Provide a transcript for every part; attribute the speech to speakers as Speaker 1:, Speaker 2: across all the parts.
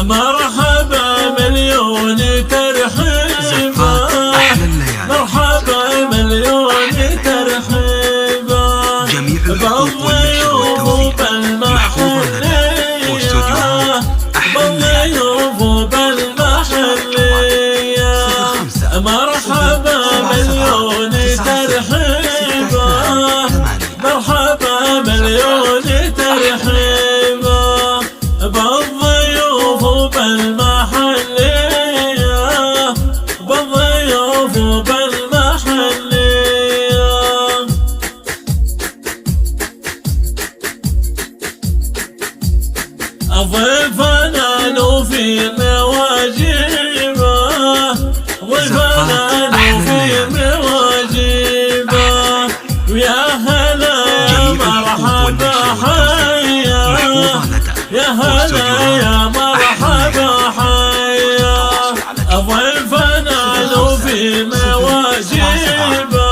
Speaker 1: مرحبا مليون ترحيبا، مرحبا مليون ترحيبا بالضيوف بالمحلية، بالضيوف بالمحلية. مرحبا مليون ترحيبا، مرحبا مليون ترحيبا بالضيوف بالمحلية، بالضيوف بالمحلية. ضيفنا نوفي مواجبه، ضيفنا نوفي مواجبه، ويا هلا يا مرحبا حيا، يا هلا يا مرحبا حيا. ضيفنا نوفي مواجبه،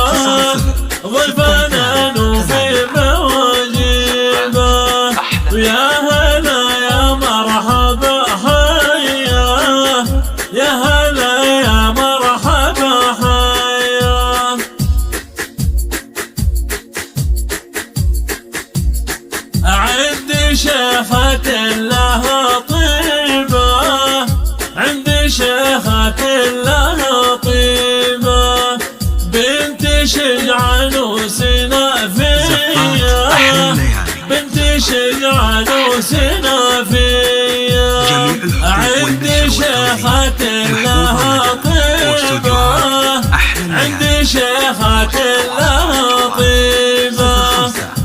Speaker 1: ضيفنا نوفي مواجبه، ويا هلا يا مرحبا حيا، يا هلا يا مرحبا حيا. عندي شيخة لها طيبة، عندي شيخة لها طيبة، بنت شجعان وسنافية، بنت شجعان وسنافية. عندي شيخة لها طيبة، عندي شيخة لها طيبة،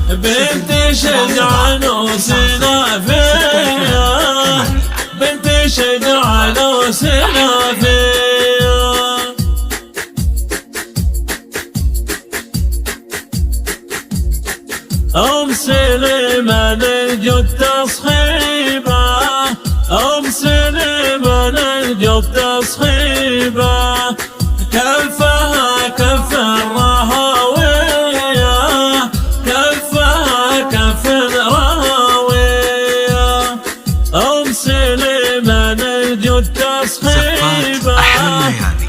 Speaker 1: بنت شجعان وسنافية، بنت شجعان وسنافية. أم سليمان الجد تصحيبه، أم سليمان الجد تصحيبه، كفها كف الرهاوية، كفها كف الرهاوية. أم سليمان الجد تصحيبه،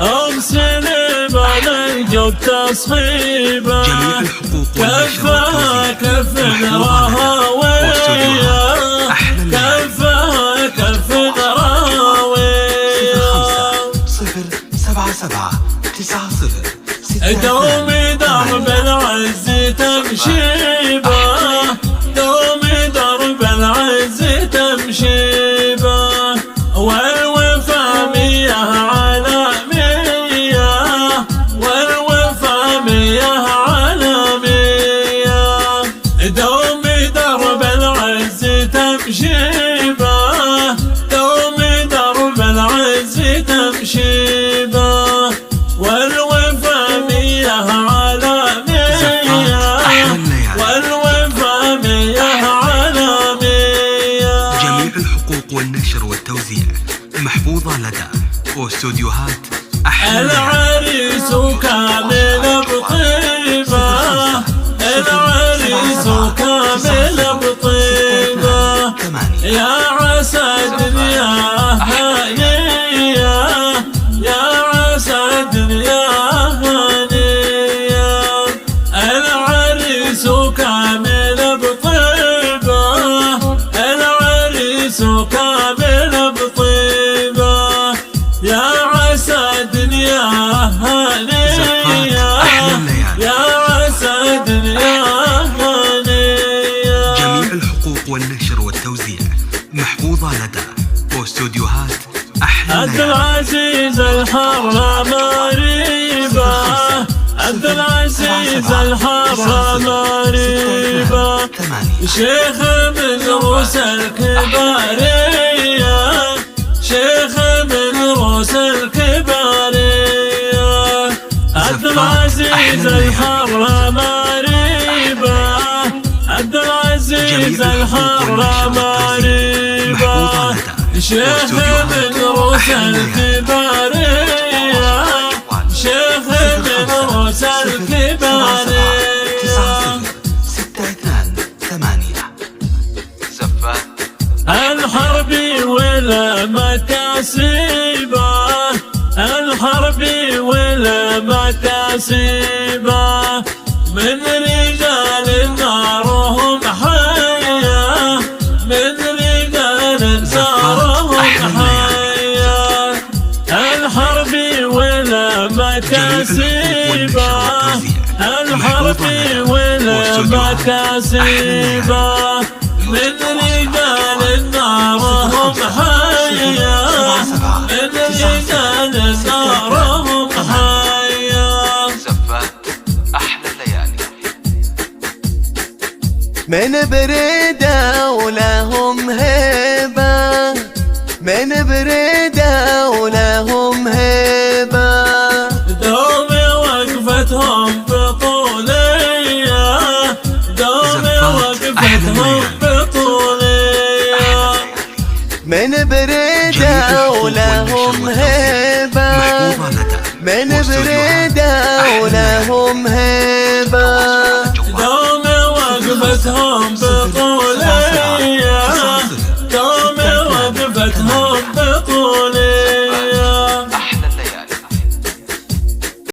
Speaker 1: أم سليمان الجد تصحيبه، كفها كف الرهاوية، كفها كف الرهاوية.
Speaker 2: 07790
Speaker 1: دومي درب العز تمشيبه، دومي درب العز تمشيبه، والوفا مياه على مياه، والوفا مياه على مياه. دومي درب العز تمشيبه، دومي درب العز تمشيبه، والوفا مياه على مياه، والوفا مياه على مياه.
Speaker 2: جميع الحقوق والنشر والتوزيع محفوظة لدى واستوديوهات أحلى
Speaker 1: العريس كامل بطيبة، العريس كامل بطيبة، يا عسى الدنيا هانية، يا عسى الدنيا هانية. العريس كامل بطيبة، العريس كامل بطيبة، يا عسى الدنيا هانية، يا عسى الدنيا هانية.
Speaker 2: جميع الحقوق والنشر والتوزيع محفوظة لدى واستوديوهات أحلى
Speaker 1: عبد العزيز الحرة مريبة، عبد العزيز الحرة مريبة، شيخ من روس الكبارية، شيخ من روس الكبارية. عبد العزيز الحرة مريبة، عبد العزيز الحرة مريبة، شيخ من روس الكبارية، شيخ من روس الكبارية.
Speaker 2: 9062 8
Speaker 1: الحربي والمكاسبه، الحرب والمكاسبه، من رجال نارهم حيا، من رجال نارهم حيا، الحرب والمكاسبه، الحرب والمكاسبه، من رجال نارهم حيا، من رجال نارهم حيا.
Speaker 2: زفات أحلى الليالي.
Speaker 3: من بريدة ولهم هيبة، من بريدة ولهم هيبة،
Speaker 1: دوم وقفتهم بطولية، دوم وقفتهم بطولية،
Speaker 3: من بريدة ولهم هيبة، من بريدة ولهم هيبة،
Speaker 1: دوم وقفتهم بطولية، دوم وقفتهم